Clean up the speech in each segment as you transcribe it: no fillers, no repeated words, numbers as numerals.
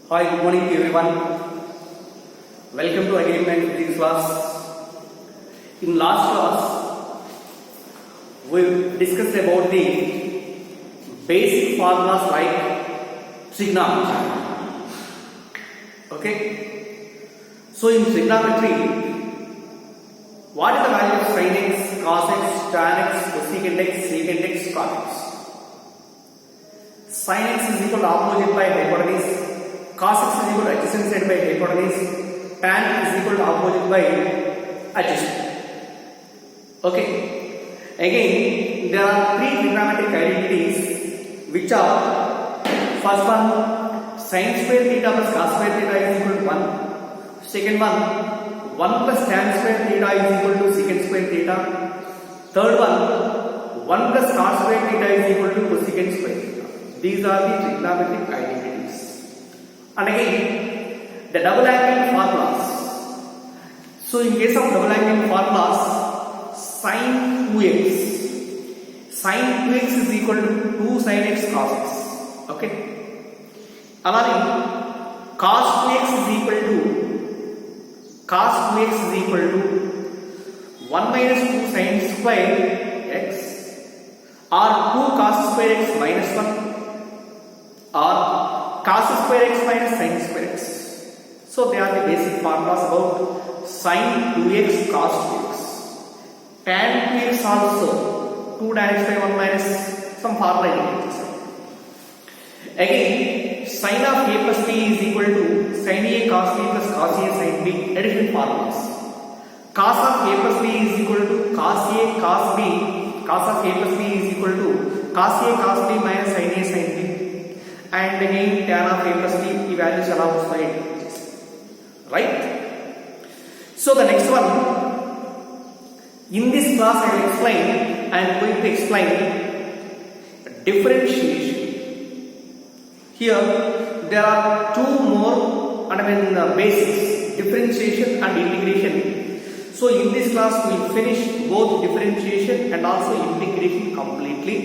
Hi, good morning to everyone. Welcome to again my physics class. In last class, we discussed about the basic formulas like trigonometry. Okay. So in trigonometry, what is the value of sin x, cos x, tan x, cosecant x, secant x, cot x? Sin x is equal to opposite by hypotenuse. Cos x is equal to adjacent side by hypotenuse. Tan is equal to opposite by adjacent. Okay. Again, there are three trigonometric identities which are: first one, sin square theta plus cos square theta is equal to 1. Second one, 1 plus tan square theta is equal to secant square theta. Third one, 1 plus cos square theta is equal to cosecant square theta. These are the trigonometric identities. And again, the double angle formulas. So in case of double angle formulas, sin 2x is equal to 2 sin x cos x. Okay. Alani, cos 2x is equal to 1 minus 2 sin square x, or 2 cos square x minus 1, or cos square x minus sin square x. So they are the basic formulas about sin 2x cos 2x. Tan 2x also 2 tan x by 1 minus some formula indicates. Again, sin of a plus b is equal to sin a cos b plus cos a sin b. Additional formulas. Cos of a plus b is equal to cos a cos b. Cos of a plus b is equal to cos a cos b minus sin a sin b. And again, tan of a plus b, the values are outside. Right? So the next one, in this class I will explain, I am going to explain differentiation. Here there are two more basics, differentiation and integration. So in this class we will finish both differentiation and also integration completely.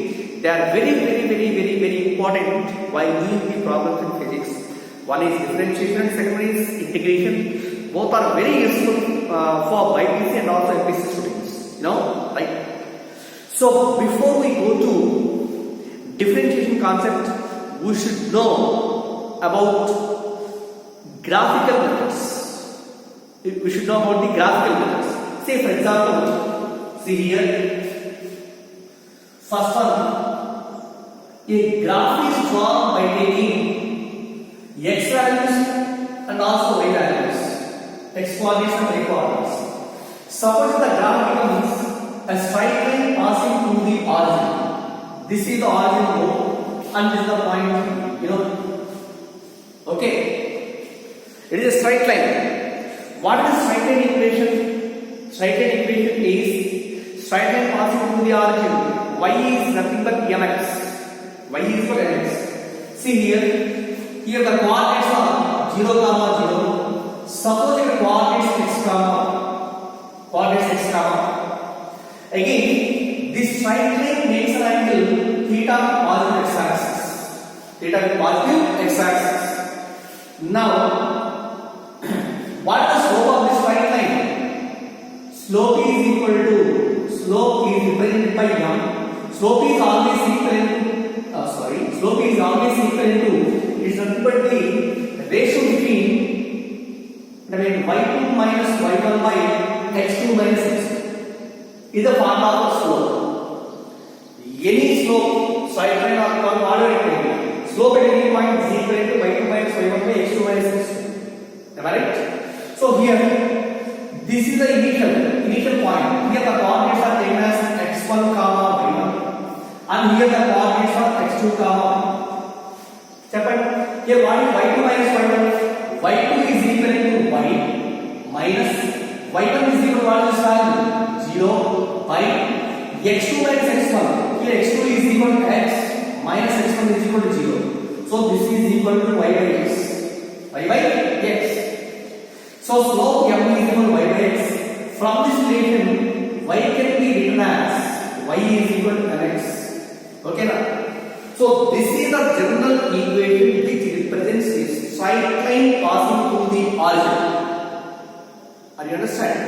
They are very important while doing the problems in physics. One is differentiation and second one is integration. Both are very useful for BPC and also MPC students. You know, right? So before we go to differentiation concept, we should know about graphical methods. We should know about the graphical methods. Say for example, see here, first one, a graph is drawn by taking x values and also y values, x coordinates and y coordinates. Suppose the graph becomes a straight line passing through the origin. This is the origin node and this is the point, you know. Okay. It is a straight line. What is straight line equation? Straight line equation is straight line passing through the origin. Y is nothing but mx. Y is for mx. See here the coordinates are 0, 0. Suppose the coordinates x, again, this straight line makes an angle theta positive x axis. Theta with positive x axis. Now, what is the slope of this straight line? Slope is represented by m. Slope is always equal to is nothing but the ratio between y2 minus y1 by x2 minus x2 is the formula of slope. Any slope, straight line or order slope at any point is equal to y2 minus y1 by x2 minus x2. Am I right? So here, this is the initial point. Here the coordinates are taken as x1 comma y1, and here the coordinates are x2 comma. Here what is y2 minus y1? y2 is equal to y minus y1 is equal to what is value? 0 by x2 minus x1. Here x2 is equal to x minus x1 is equal to 0. So this is equal to y by x. Y by x. So slope m is equal to y by x. From this relation, y can be written as y is equal to mx. Okay now? So this is the general equation which represents this sine straight line passing through the origin. Are you understand?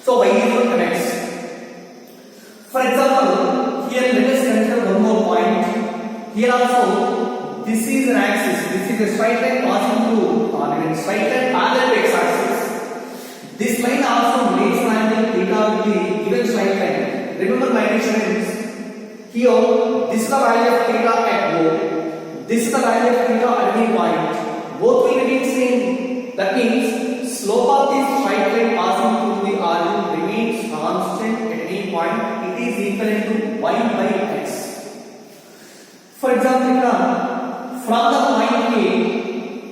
So why these one connects? For example, here let us consider one more point. Here also, this is an axis. This is a straight line passing through, or even straight line parallel to x-axis. This line also makes an angle theta with the given straight line. Remember my students, here this is the value of theta at O. This is the value of theta at any point. Both will remain same. That means slope of this straight line passing through the origin remains constant at any point. It is equivalent to y by x. For example, from the point A,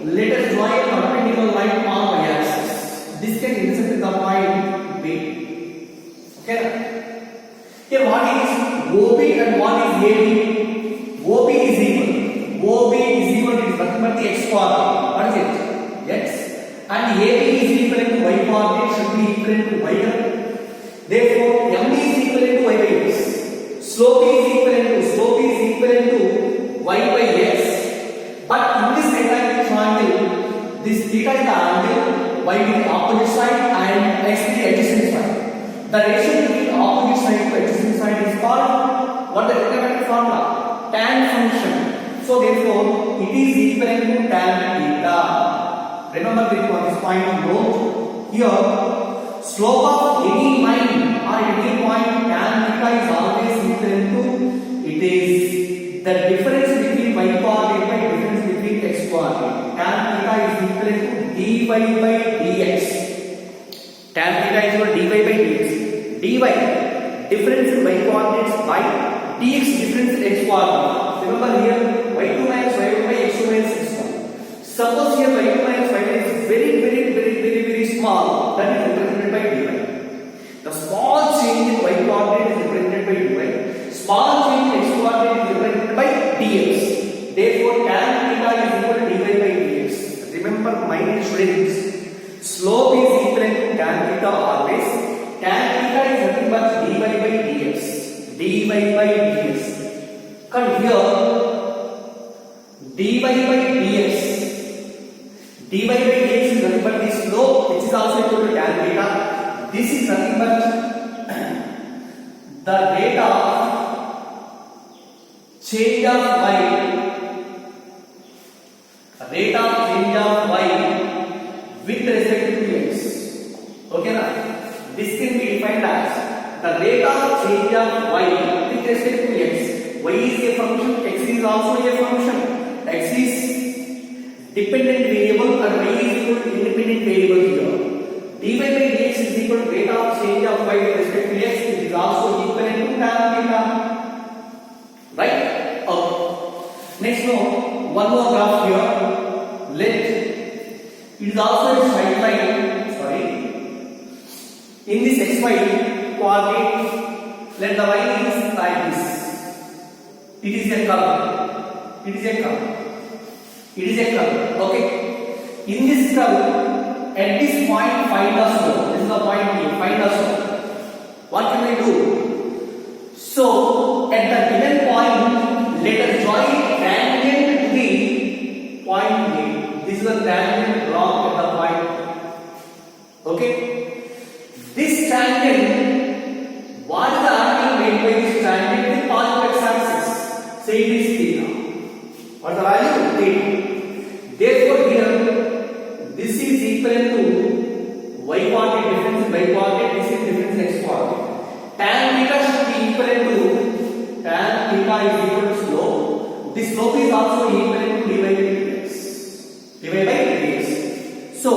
let us draw a perpendicular line on y-axis. This can intersect with the point B. Okay? Here what is OB and what is AB? OB is equal. OB is equal to nothing but the x coordinate. What is it? X. And AB is equal to y coordinate should be equal to y. Therefore, M is equal to y by x. Slope is equal to y by x. But in this rectangular triangle, this theta is the angle, y is the opposite side and x is the adjacent side. The ratio between opposite side to adjacent side is called what the trigonometric formula? Tan function. So therefore, it is equivalent to tan theta. Remember this point of note. Here, slope of any line or any point tan theta is always equivalent to, it is the difference between y coordinate by difference between x coordinate. Tan theta is equivalent to dy by dx. Tan theta is equal to dy by dx. Dy difference in y coordinates by dx difference in x coordinate. Remember here y2 minus y1 by x2 minus x1. Suppose here y2 minus y1 is very small, that is represented by dy. The small change in y coordinate is represented by dy. Small change in x coordinate is represented by dx. Therefore, tan theta is equal to dy by dx. Remember, my dear students, slope is equivalent to tan theta always. Tan theta is nothing but dy by dx. Dy by dx. Come here, dy by dx. Dy by dx is nothing but the slope, which is also equal to tan theta. This is nothing but the rate of change of y. Rate of change of y with respect to x. Okay, na? This can be defined as the rate of change of y with respect to x. Y is a function, x is also a function. X is dependent variable and y is equal to independent variable here. Dy by dx is equal to rate of change of y with respect to x. It is also equivalent to tan theta. Right? Okay. Next, now one more graph here. Let it is also a straight line. Sorry. In this xy coordinate, let the y is like this. It is a curve. It is a curve. It is a curve. Okay. In this curve, at this point, find the slope. This is the point B. Find the slope. What can we do? So, at the given point, let us draw a tangent to the point A. This is the tangent drawn at the point. Okay. This tangent, what is the angle made by this tangent with positive x-axis? Say it is theta. What is the value? Theta. Therefore, here this is equivalent to y coordinate difference in y coordinate. This is difference in x coordinate. Tan theta should be equivalent to tan theta is equal to slope. This slope is also equivalent to dy by dx. Dy by dx. So,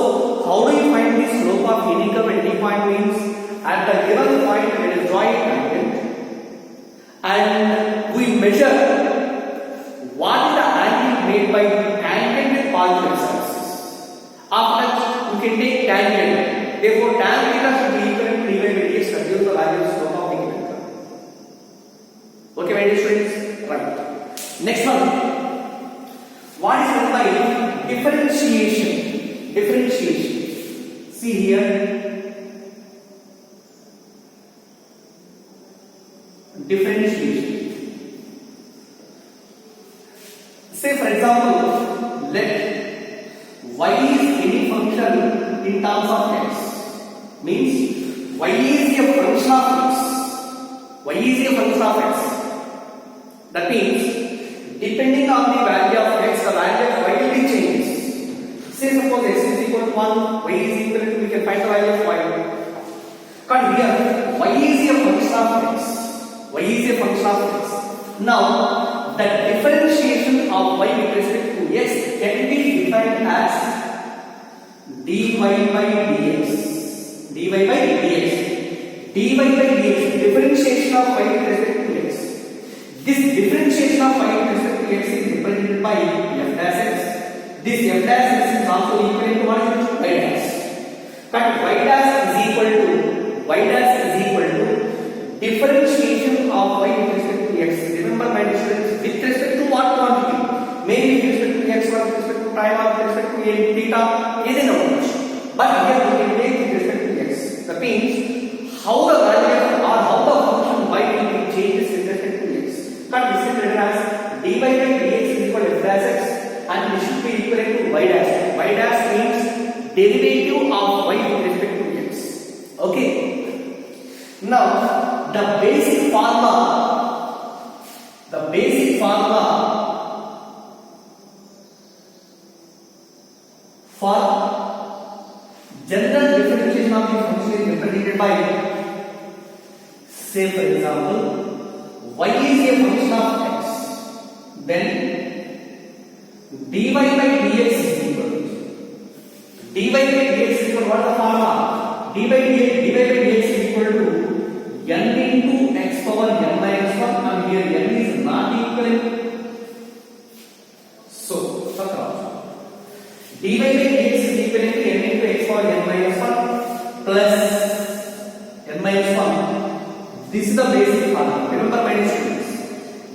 how do you find the slope of any curve at any point? Means at the given point, let us draw a tangent and we measure what is the angle made by the tangent with positive x-axis. After that, you can take tangent. Therefore, tan theta should be equivalent to dy by dx to give the value of slope of the given curve. Okay, my dear students? Right. Next one. What is meant by differentiation? Differentiation. See here. Differentiation. Say for example, let y is any function in terms of x. Means y is a function of x. Y is a function of x. That means depending on the value of x, the value of y will be changed. Say suppose x is equal to 1, y is equal to, we can find the value of y. But here y is a function of x. Y is a function of x. Now the differentiation of y with respect to x can be defined as dy by dx. Dy by dx. Dy by dx, differentiation of y with respect to x. This differentiation of y with respect to x is represented by f dash x. This f dash x is also equal to what is y dash. But y dash is equal to differentiation of y with respect to x. Remember my students, with respect to what quantity? Maybe with respect to x, or with respect to time, or with respect to theta, is in knowledge. But here we can take with respect to x. That means how the value or how the function y will be changes with respect to x. But this is written as dy by dx is equal to f dash x, and this should be equal to y dash. Y dash means derivative of y with respect to x. Okay. Now the basic formula for general differentiation of the function is represented by, say for example, y is a function of x, then dy by dx is equal to, dy by dx is equal to what the formula? dy by dx is equal to n into x power n minus 1, and here n is not equal. So, dy by dx is equal to n into x power n minus 1 plus n minus 1. This is the basic formula. Remember my students,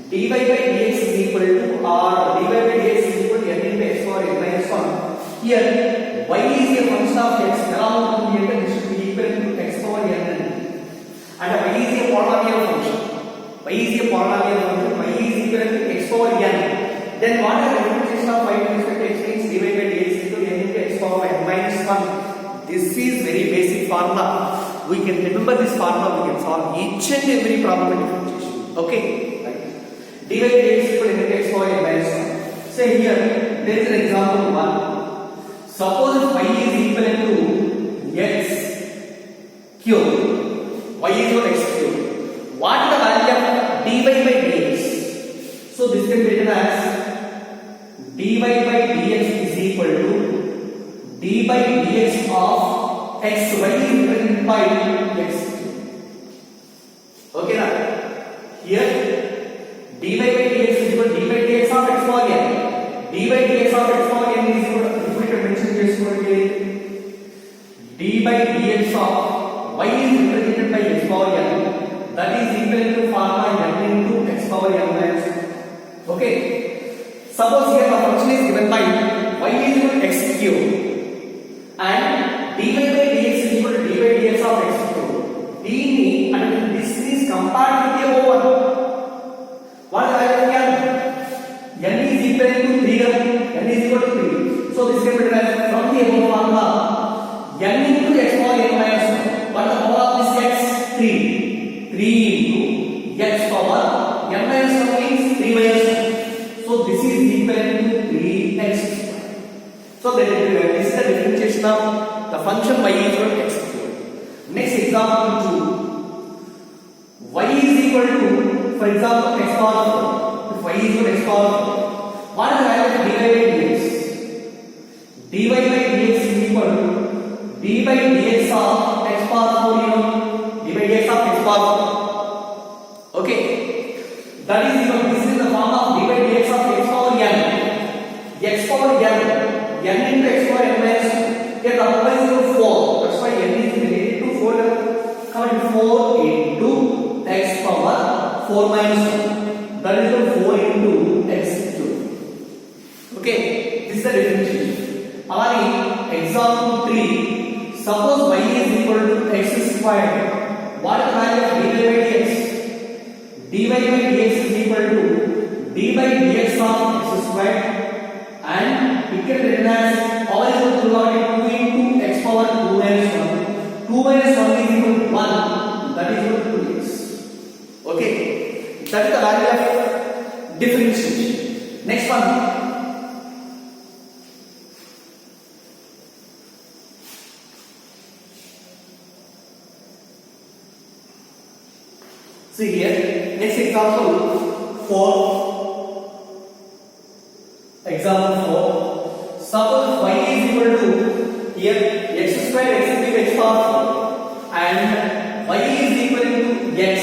dy by dx is equal to, or dy by dx is equal to n into x power n minus 1. Here y is a function of x, along with the this should be equal to x power n. And y is a polynomial function. Y is a polynomial function. Y is equal to x power n. Then what is the differentiation of y with respect to x means dy by dx is equal to n into x power n minus 1. This is very basic formula. We can remember this formula. We can solve each and every problem in differentiation. Okay. Right. dy by dx is equal to n into x power n minus 1. Say here there is an example 1. Suppose y is equal to x cube. Y is equal to x cube. What is the value of dy by dx? So this can be written as dy by dx is equal to dy by dx of x. Y is represented by x cube. Okay now? Here dy by dx is equal to dy by dx of x power n. Dy by dx of x power n is equal to, if we can mention this one again, dy by dx of y is represented by x power n, that is equal to formula n into x power n minus 1. Okay. Suppose here the function is given by y is equal to x cube and dy by dx is equal to dy by dx of x cube. D and this is compared with the over. What is the value of n? N is equal to 3. N is equal to 3. So this can be written from the above formula n into x power n minus 1. What is the power of this x? 3. 3 into x power n minus 1 means 3 minus 1. So this is equal to 3x. So this is the differentiation of the function y is equal to x cube. Next example 2. Y is equal to, for example, x power 4. If y is equal to x power 4, what is the value of dy by dx? Dy by dx is equal to dy by dx of x power 4, you know, dy by dx of x power 4. Okay, that is equal, this is the form of dy by dx of x power n. X power n into x power n minus 2. Here the number is 4. That's why n is related to 4. Come 4 into x power 4 minus 2. That is 4 into x cube. Okay, this is the differentiation. Example 3. Suppose y is equal to x squared. What is the value of dy by dx? Dy by dx is equal to dy by dx of x squared, and it can be written as power is 1, that is equal to 2x. Okay, that is the value of differentiation. Next one. See here, next example 4. Example 4. Suppose y is equal to here x square x into x power 4 and y is equal to x.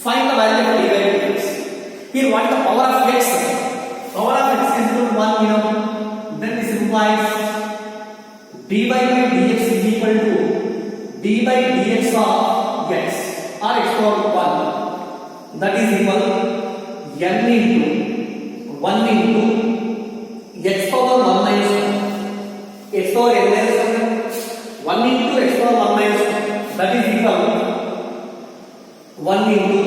Find the value of dy by dx. Here what is the power of x? Power of x is equal to 1, you know. Then this implies dy by dx is equal to d by dx of x. Or x power 1, that is equal n into 1 into x power 1 minus 1, x power n minus 1 into x power 1 minus 1, that is equal 1 into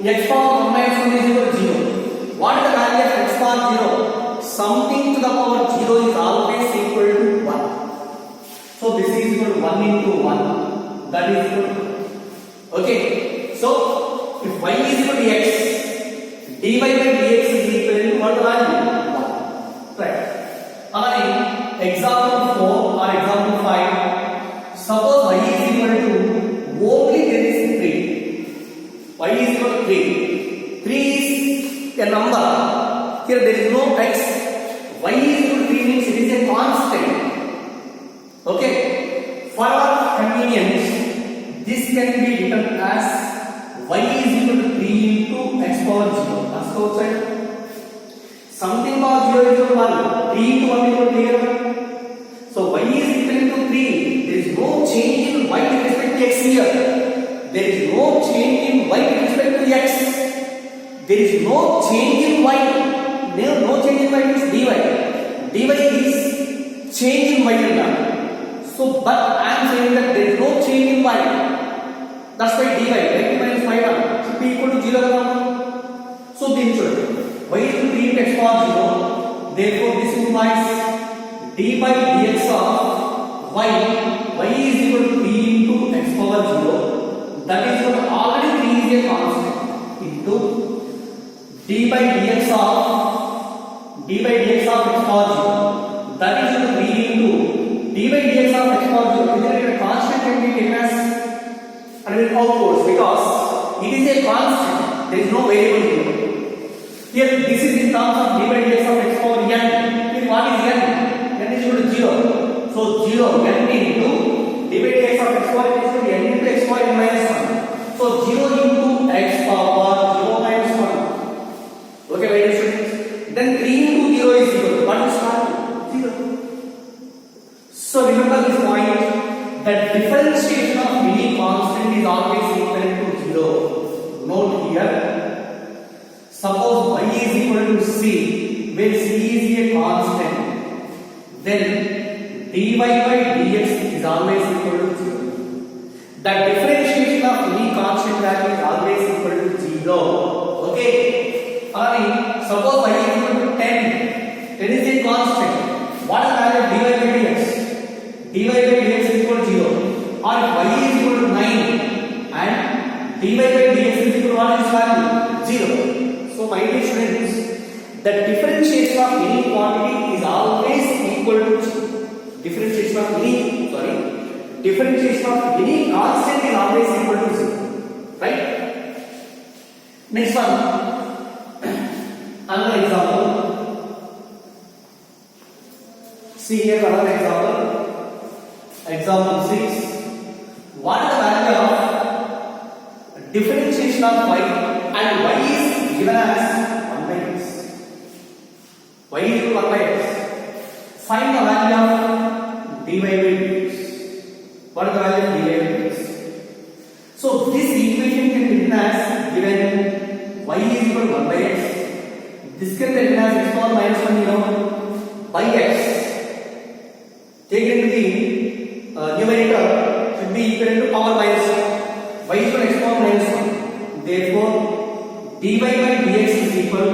x power 1 minus 1 is equal to 0. What is the value of x power 0? Something to the power 0 is always equal to 1. So this is equal to 1 into 1, that is equal to 1. Okay, so if y is equal to x, dy by dx is equal to what value? 1. Right. Again, example 4 or example 5. Suppose y is equal to only there is 3. Y is equal to 3. 3 is a number. Here there is no x. Y is equal to 3 means it is a constant. Okay. For our convenience, this can be written as y is equal to 3 into x power 0. Let's go outside. Something power 0 is equal to 1. 3 into 1 is equal to 3. So y is equal to 3. There is no change in y with respect to x here. There is no change in y with respect to x. There is no change in y. No change in y means dy. Dy is change in y. So, but I am saying that there is no change in y. That's why dy, y minus y1 should be equal to 0. So, then should y is equal to 3 into x power 0. Therefore, this implies d by dx of y is equal to 3 into x power 0. That is what already 3 is a constant into d by dx of x power 0. That is equal to 3 into d by dx of x power 0. Here a constant can be taken as outwards because it is a constant. There is no variable here. Here this is in terms of d by dx of x power n. Here what is n? N is equal to 0. So 0 n into d by dx of x power is equal to n into x power n minus 1. So 0 into x power 0 minus 1. Okay, my dear students. Then 3 into 0 is equal to what is 0. So remember this point that differentiation of any constant is always equal to 0. Note here, suppose y is equal to c, where c is a constant, then dy by dx is always equal to 0. The differentiation of any constant value is always equal to 0. Okay? Suppose y is equal to 10, 10 is a constant. What is the value of dy by dx? dy by dx is equal to 0. Or if y is equal to 9 and dy by dx is equal to what is value? 0. So my dear students, the differentiation of any quantity is always equal to 0. Differentiation of any constant is always equal to 0. Right? Next one. Another example. See here another example. Example 6. What is the value of differentiation of y and y is given as 1 by x. Y is equal to 1 by x. Find the value of dy by dx. What is the value of dy by dx? So this equation can be written as given y is equal to 1 by x. This can be written as x power minus 1 by x. Take into the numerator should be equal to power minus 1. Y is equal to x power minus 1. Therefore, dy by dx is equal to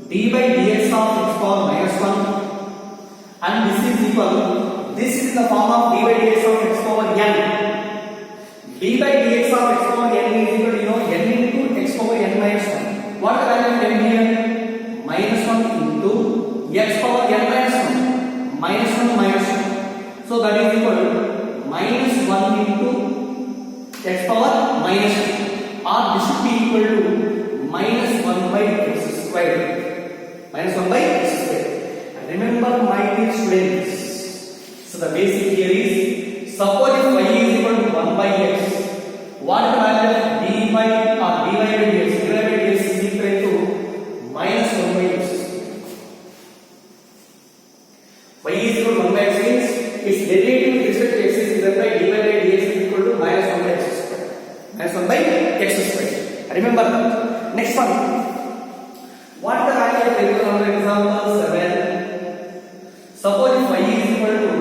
d by dx of x power minus 1, and this is equal. This is in the form of d by dx of x power n. d by dx of x power n is equal to n into x power n minus 1. What is the value of n here? Minus 1 into x power n minus 1. Minus 1 minus 1. So that is equal to minus 1 into x power minus 1. Or this should be equal to minus 1 by x square. Minus 1 by x square. And remember, my dear students, so the basic here is, suppose if y is equal to 1 by x, what is the value of dy by dx? Dy by dx is equal to minus 1 by x. Y is equal to 1 by x means its derivative with respect to x is given by dy by dx is equal to minus 1 by x square. Minus 1 by x square. Remember that. Next one. What is the value of another example 7? Suppose if y is equal to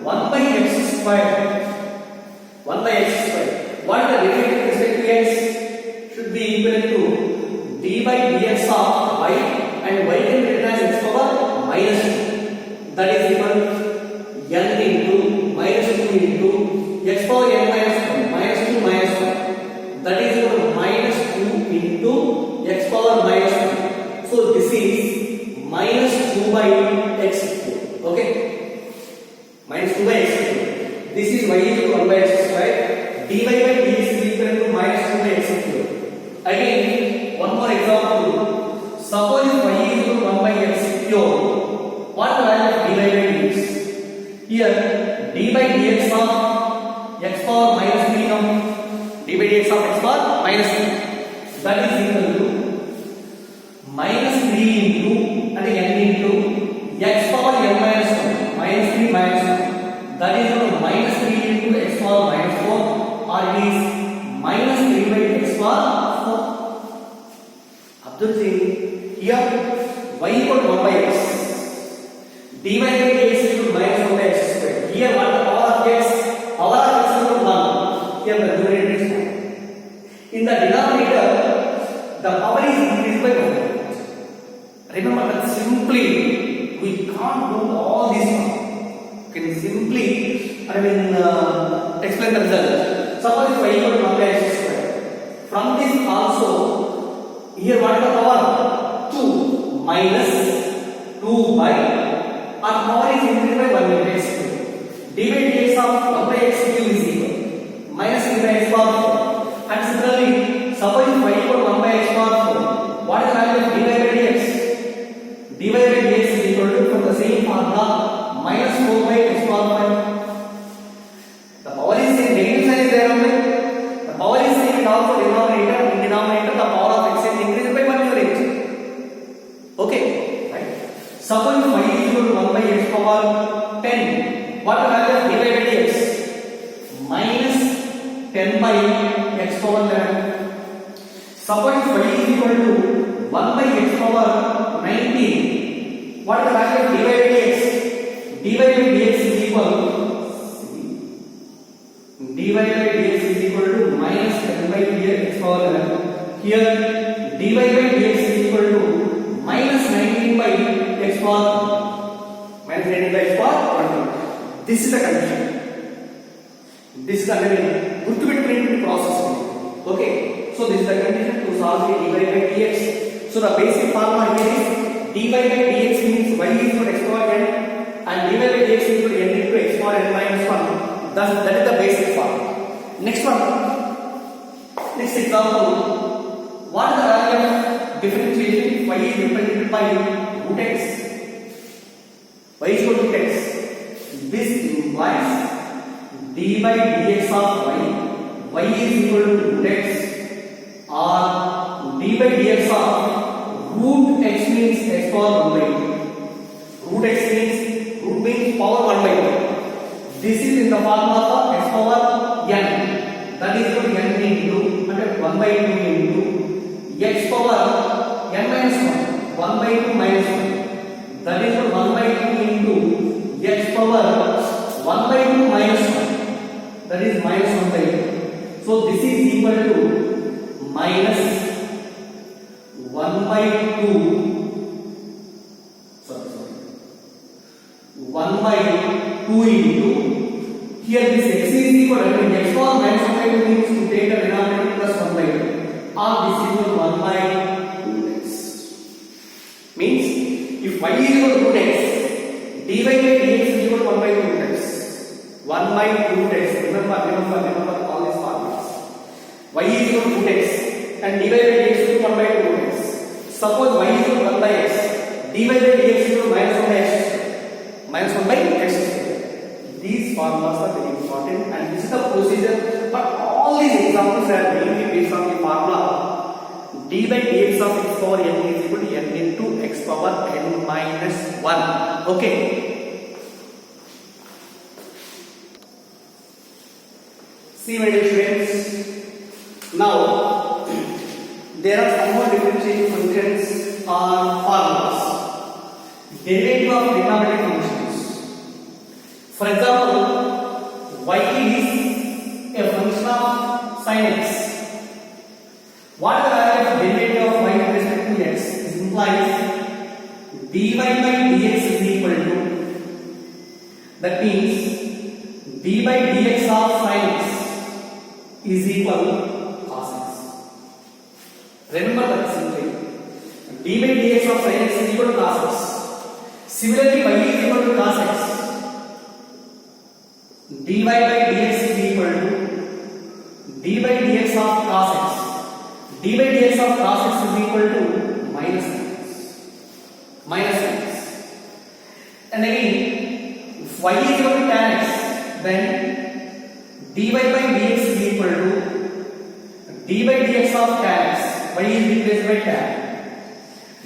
1 by x square. 1 by x square. What is the derivative with respect to x? Should be equal to d by dx of y, and y can be written as x power minus 2. That is equal to n into minus 2 into x power n minus 1 minus 2 minus 1. That is equal to minus 2 into x power minus 1. So this is minus 2 by x cube. Okay? Minus 2 by x cube. This is y is equal to 1 by x square. dy by dx is equal to minus 2 by x cube. Again, one more example. Suppose if y is equal to 1 by x cube, what the value of dy by dx? Here, d by dx of x power minus 3 now. d by dx of x power minus 3. That is equal to minus 3 into and n into x power n minus 1 minus 3 minus 1. That is equal to minus 3 into x power minus 4, or it is minus 3 by x power 4. Observe here, y equal to 1 by x. dy by dx is equal to minus 1 by x square. Here what the power of x? Power of x is equal to 1. Here the numerator is 1. In the denominator, the power is increased by 1. Remember that simply we can't do all this. We can simply explain the result. Suppose if y equal to 1 by x square. From this also, here what is the power? 2 minus 2 by, our power is increased by 1 by x cube. d by dx of 1 by x cube is equal minus 3 by x power 4. And similarly, suppose if y equal to 1 by x power 4, what is the value of dy by dx? dy by dx is equal to, from the same formula, minus 4 by x power 5. The power is same, negative sign is there only. The power is same in also denominator. In denominator, the power of x is increased by 1 unit. Okay, right? Suppose y is equal to 1 by x power 10. What the value of dy by dx? Minus 10 by x power 11. Suppose y is equal to 1 by x power 19. What is the value of dy by dx? dy by dx is equal to minus 10 by x power 11. Here dy by dx is equal to minus 19 by x power 19 by x power 20. This is the condition. This is the gurutupeట్టుకునే process. Okay, so this is the condition to solve the dy by dx. So the basic formula here is dy by dx means y is equal to x power n, and dy by dx is equal to n into x power n minus 1. That is the basic formula. Next one. Next example. What is the value of differentiation if y is represented by root x? Y is equal to x. This implies d by dx of y is equal to root x, or d by dx of root x means x power 1 by 2. Root x means power 1 by 2. This is in the form of x power n. That is equal to n into 1 by 2 into x power n minus 1. 1 by 2 minus 1. That is equal to 1 by 2 into x power 1 by 2 minus 1. That is minus 1 by 2. So this is equal to minus 1 by 2. 1 by 2 into, Here this x is equal to x power minus 1 by 2 means to take the denominator plus 1 by 2. Or this is equal to 1 by 2x. Means if y is equal to 2x, dy by dx is equal to 1 by 2x. 1 by 2x. Remember all these formulas. Y is equal to 2x and dy by dx is equal to 1 by 2x. Suppose y is equal to 1 by x, dy by dx is equal to minus 1 by x. Minus 1 by x. These formulas are very important and this is the procedure, but all these examples are mainly based on the formula d by dx of x power n is equal to n into x power n minus 1. Okay. See my dear friends, now there are some more differentiation functions or formulas. Derivative of trigonometric functions. For example, y is a function of sin x. What is the value of derivative of y with respect to x? This implies dy by dx is equal to, that means d by dx of sin x is equal to cos x. Remember that simply. d by dx of sin x is equal to cos x. Similarly, y is equal to cos x. dy by dx is equal to d by dx of cos x. d by dx of cos x is equal to minus x. Minus x. And again, if y is equal to tan x, then dy by dx is equal to d by dx of tan x. Y is replaced by tan.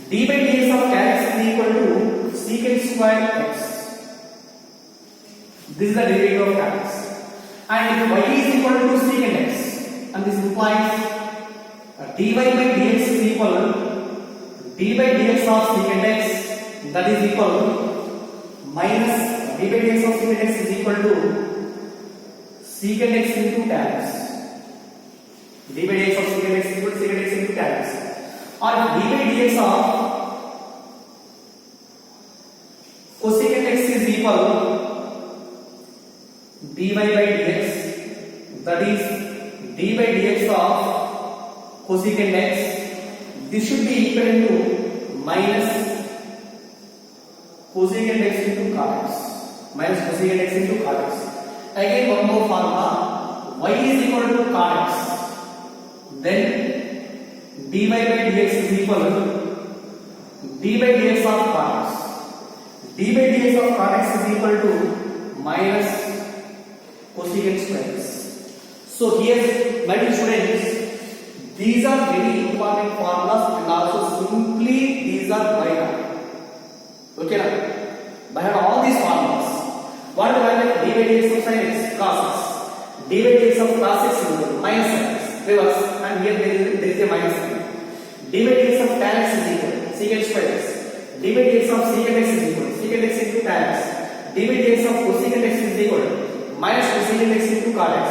d by dx of tan x is equal to secant square x. This is the derivative of tan x. And if y is equal to secant x, and this implies dy by dx is equal to d by dx of secant x, that is equal to minus d by dx of secant x is equal to secant x into tan x. d by dx of secant x is equal to secant x into tan x. Or d by dx of cosecant x is equal to dy by dx, that is d by dx of cosecant x. This should be equal to minus cosecant x into cot x. Minus cosecant x into cot x. Again one more formula, y is equal to cot x, then dy by dx is equal to d by dx of cot x. d by dx of cot x is equal to minus cosecant square x. So here, my dear students, these are very important formulas and also simply these are by heart. Okay na? By heart all these formulas. What is the value of d by dx of sin x? Cos x. d by dx of cos x is equal to minus sin x. Reverse, and here there is a minus sign. d by dx of tan x is equal to secant square x. d by dx of secant x is equal to secant x into tan x. d by dx of cosecant x is equal to minus cosecant x into cot x.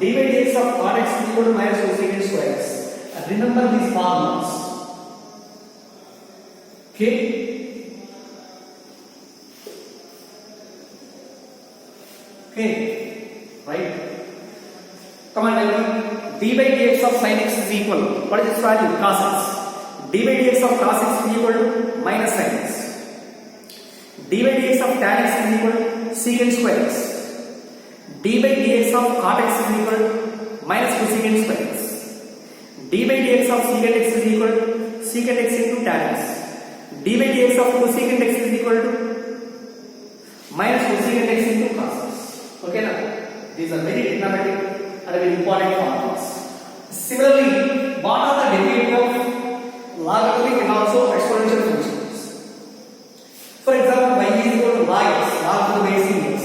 d by dx of cot x is equal to minus cosecant square x. And remember these formulas. Okay? Okay? Right? Come on, tell me. d by dx of sin x is equal to, what is its value? Cos x. d by dx of cos x is equal to minus sin x. d by dx of tan x is equal to secant square x. d by dx of cot x is equal to minus cosecant square x. d by dx of secant x is equal to secant x into tan x. d by dx of cosecant x is equal to minus cosecant x into cos x. Okay now? These are very trigonometric and very important formulas. Similarly, what are the derivative of logarithmic and also exponential functions? For example, y is equal to log x, log to the base x.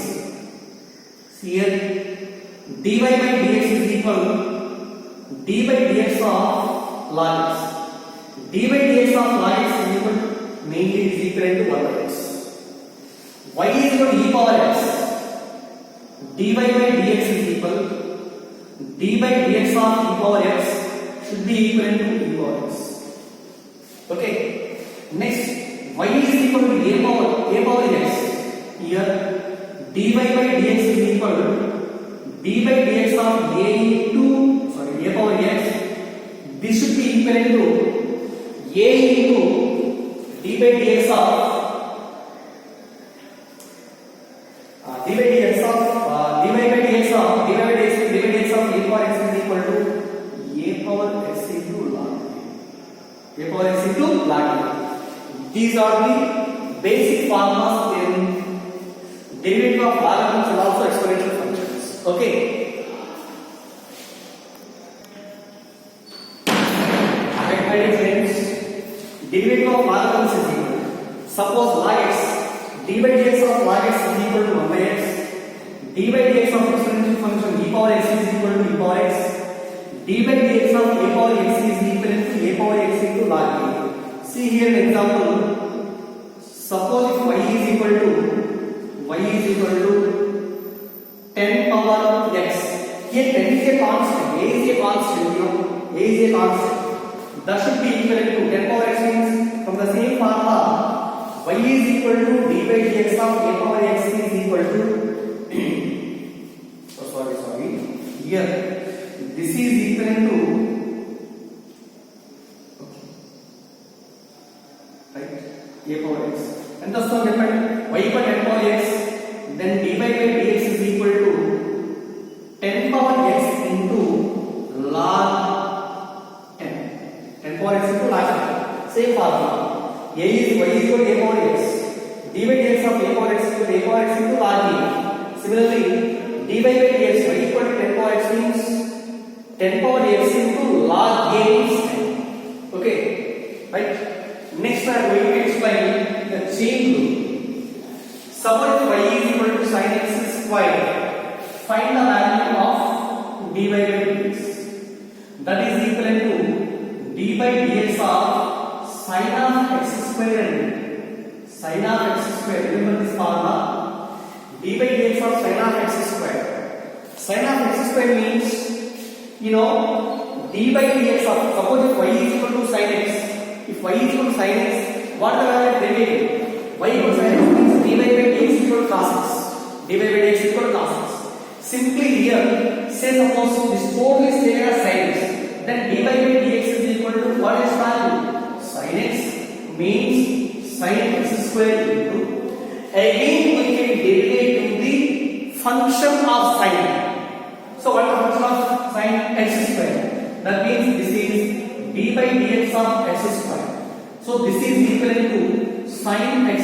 Here, dy by dx is equal to d by dx of log x. d by dx of log x is equal to, mainly is equal to 1 by x. Y is equal to e power x. dy by dx is equal to d by dx of e power x should be equal to e power x. Okay. Next, y is equal to a power x. Here, dy by dx is equal to d by dx of a into a power x, this should be equivalent to a into d by dx of dy by dx of a power x is equal to a power x into log a. These are the basic formulas in derivative of logarithms and also exponential functions. Okay. Right, my dear friends, derivative of logarithms is equal. Suppose log x, d by dx of log x is equal to 1 by x. D by dx of exponential function e power x is equal to e power x. D by dx of a power x is equal to a power x into log a. See here an example. Suppose if y is equal to 10 power x. Here 10 is a constant, a is a constant, a is a constant. That should be equivalent to 10 power x means from the same formula y is equal to d by dx of a power x is equal to here this is equivalent to right a power x and thus now depend y equal 10 power x, then dy by dx is equal to 10 power x into log 10 power x into log 10. Same formula. Y is equal to a power x. D by dx of a power x into log a. Similarly, dy by dx y equal to 10 power x means 10 power x into log a is 10. Okay, right? Next, I am going to explain the chain rule. Suppose y is equal to sin x squared. Find the value of dy by dx. That is equivalent to d by dx of sin of x squared. Sin of x squared. Remember this formula. D by dx of sin of x squared. Sin of x squared means, d by dx of, suppose if y is equal to sin x. If y is equal to sin x, what are the derivative? Y equal to sin x means d by dx equal to cos x. D by dx equal to cos x. Simply here, say suppose this total is taken as sin x. Then d by dx is equal to what is value? Sin x means sin x squared into. Again we can derivate to the function of sin. So what is the function of sin x squared? That means this is d by dx of x squared. So this is equivalent to sin x